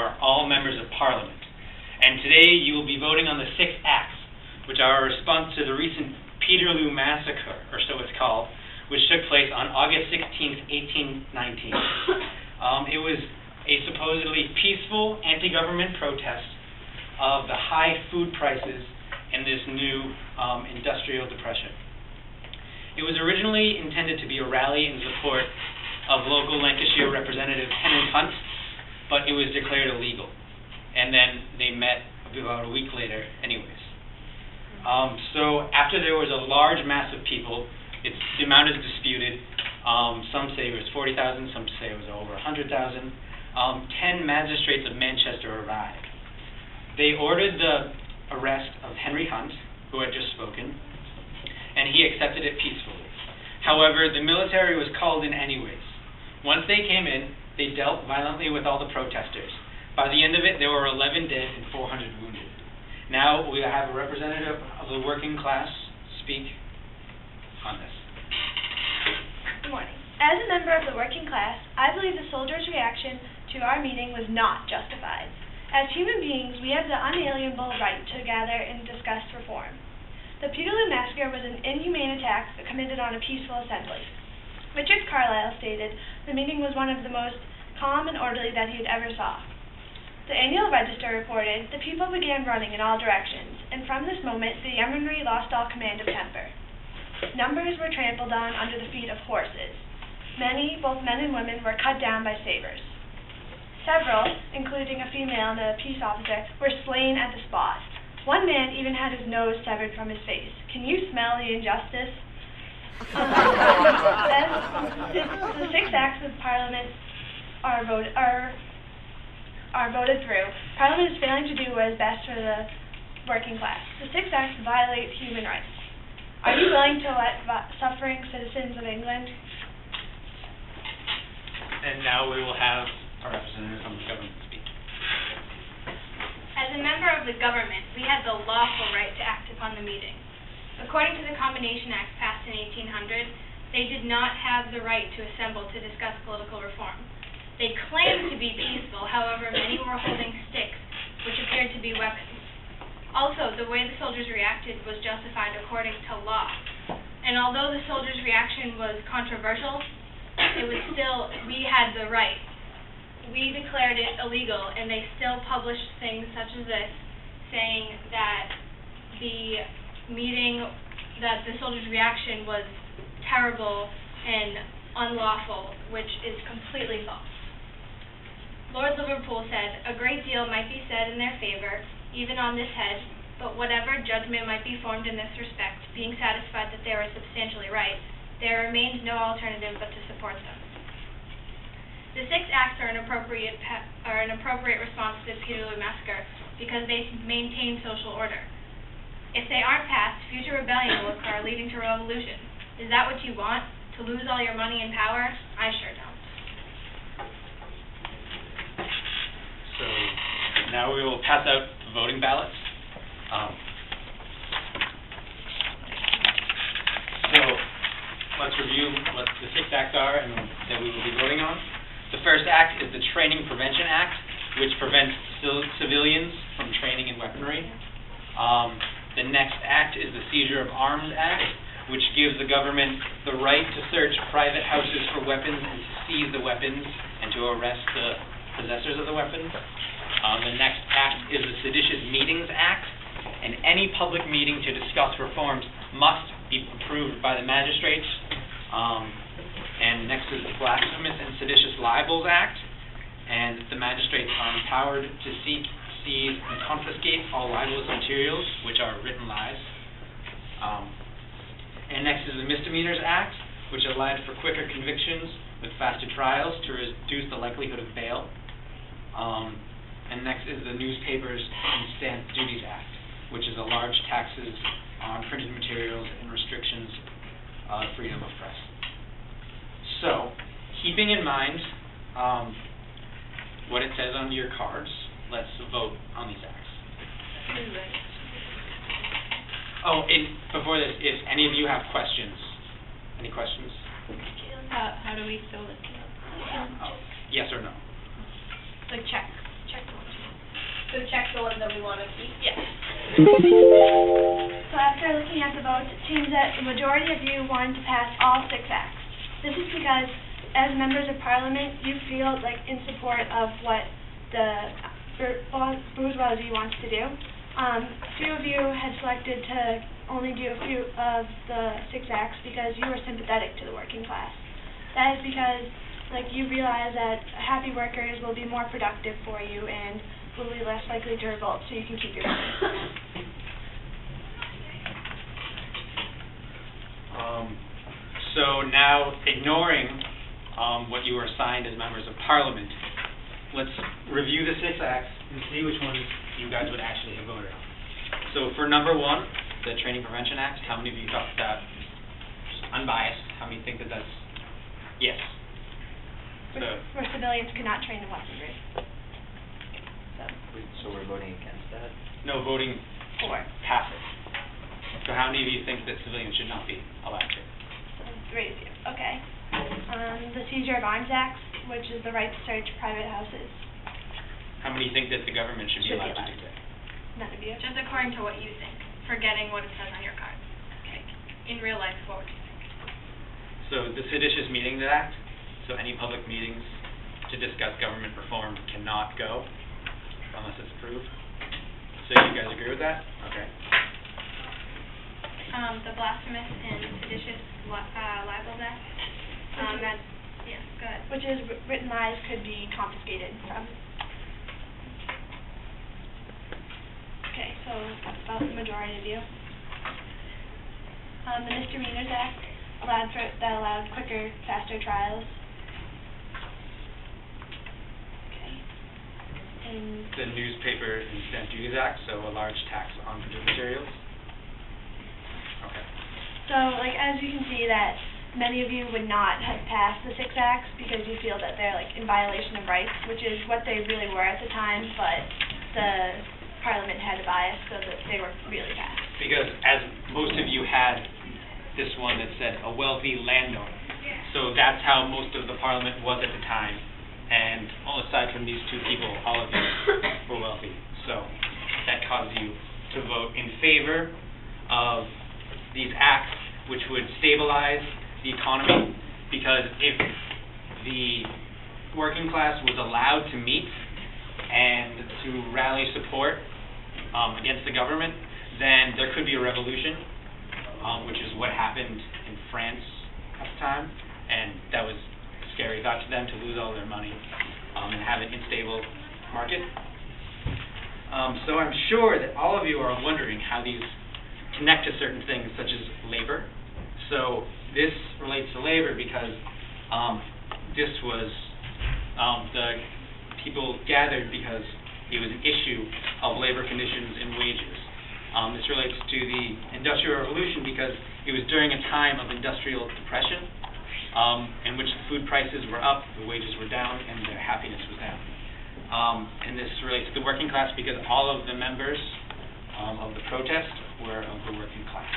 are all members of Parliament. And today you will be voting on the 6 acts, which are a response to the recent Peterloo Massacre, or so it's called, which took place on August 16th, 1819. It was a supposedly peaceful anti-government protest of the high food prices in this new industrial depression. It was originally intended to be a rally in support of local Lancashire Representative Henry Hunt, but it was declared illegal. And then they met about a week later anyways. So after there was a large mass of people, the amount is disputed. Some say it was 40,000, some say it was over 100,000. 10 magistrates of Manchester arrived. They ordered the arrest of Henry Hunt, who had just spoken, and he accepted it peacefully. However, the military was called in anyways. Once they came in, they dealt violently with all the protesters. By the end of it, there were 11 dead and 400 wounded. Now we have a representative of the working class speak on this. Good morning. As a member of the working class, I believe the soldiers' reaction to our meeting was not justified. As human beings, we have the unalienable right to gather and discuss reform. The Peterloo Massacre was an inhumane attack committed on a peaceful assembly. Richard Carlisle stated the meeting was one of the most calm and orderly that he had ever saw. The annual register reported the people began running in all directions, and from this moment the yeomanry lost all command of temper. Numbers were trampled on under the feet of horses. Many, both men and women, were cut down by sabers. Several, including a female and a peace officer, were slain at the spot. One man even had his nose severed from his face. Can you smell the injustice? As the 6 acts of Parliament are voted through, Parliament is failing to do what is best for the working class. The 6 acts violate human rights. Are you willing to let suffering citizens of England? And now we will have a representative from the government speak. As a member of the government, we had the lawful right to act upon the meeting. According to the Combination Act passed in 1800, they did not have the right to assemble to discuss political reform. They claimed to be peaceful, however, many were holding sticks, which appeared to be weapons. Also, the way the soldiers reacted was justified according to law. And although the soldiers' reaction was controversial, it was still, we had the right. We declared it illegal, and they still published things such as this, saying that the meeting, that the soldiers' reaction was terrible and unlawful, which is completely false. Lord Liverpool said, "A great deal might be said in their favor, even on this head, but whatever judgment might be formed in this respect, being satisfied that they are substantially right, there remains no alternative but to support them." The 6 acts are an appropriate response to the Peterloo Massacre because they maintain social order. If they aren't passed, future rebellion will occur, leading to revolution. Is that what you want? To lose all your money and power? I sure don't. So now we will pass out the voting ballots. So let's review what the 6 acts are and that we will be voting on. The first act is the Training Prevention Act, which prevents civilians from training in weaponry. The next act is the Seizure of Arms Act, which gives the government the right to search private houses for weapons and to seize the weapons and to arrest the possessors of the weapons. The next act is the Seditious Meetings Act, and any public meeting to discuss reforms must be approved by the magistrates. And next is the Blasphemous and Seditious Libels Act, and the magistrates are empowered to seek, seize, and confiscate all libelous materials, which are written lies. And next is the Misdemeanors Act, which allowed for quicker convictions with faster trials to reduce the likelihood of bail. And next is the Newspapers and Stamp Duties Act, which is a large taxes on printed materials and restrictions on freedom of press. So, keeping in mind what it says on your cards, let's vote on these acts. Oh, before this, if any of you have questions, any questions? How do we fill it? Yes or no? Like check the So check the ones that we want to keep? Yes. So after looking at the votes, it seems that the majority of you wanted to pass all 6 acts. This is because, as members of Parliament, you feel like in support of what the bourgeoisie wants to do. A few of you had selected to only do a few of the 6 acts because you were sympathetic to the working class. That is because, like, you realize that happy workers will be more productive for you and will be less likely to revolt, so you can keep your money. So now, ignoring what you were assigned as members of Parliament, let's review the 6 acts and see which ones you guys would actually have voted on. So for number 1, the Training Prevention Act, how many of you thought that, just unbiased, how many think that that's yes? Where civilians could not train in weaponry. So we're voting against that? No, voting For. passive. So how many of you think that civilians should not be allowed to? 3 of you. Okay. The Seizure of Arms Act, which is the right to search private houses. How many think that the government should be allowed to do that? None of you. Just according to what you think, forgetting what it says on your card. Okay. In real life, what would you think? So the Seditious Meetings Act, so any public meetings to discuss government reform cannot go unless it's approved. So you guys agree with that? Okay. The Blasphemous and Seditious Libels Act. That's, yeah, go ahead. Which is written lies could be confiscated from. Okay, so that's about the majority of you. The Misdemeanors Act allowed quicker, faster trials. Okay. And The Newspaper and Stamp Duties Act, so a large tax on printed materials. Okay. so, like, as you can see that many of you would not have passed the 6 acts because you feel that they're, like, in violation of rights, which is what they really were at the time, but the Parliament had a bias so that they were really passed. Because as most of you had this one that said a wealthy landowner. So that's how most of the Parliament was at the time. And all aside from these 2 people, all of you were wealthy. So that caused you to vote in favor of these acts, which would stabilize the economy, because if the working class was allowed to meet and to rally support against the government, then there could be a revolution, which is what happened in France at the time, and that was a scary thought to them, to lose all their money and have an unstable market. So I'm sure that all of you are wondering how these connect to certain things, such as labor. So this relates to labor because this was the people gathered because it was an issue of labor conditions and wages. This relates to the Industrial Revolution because it was during a time of industrial depression in which the food prices were up, the wages were down, and the happiness was down. And this relates to the working class because all of the members of the protest were of the working class.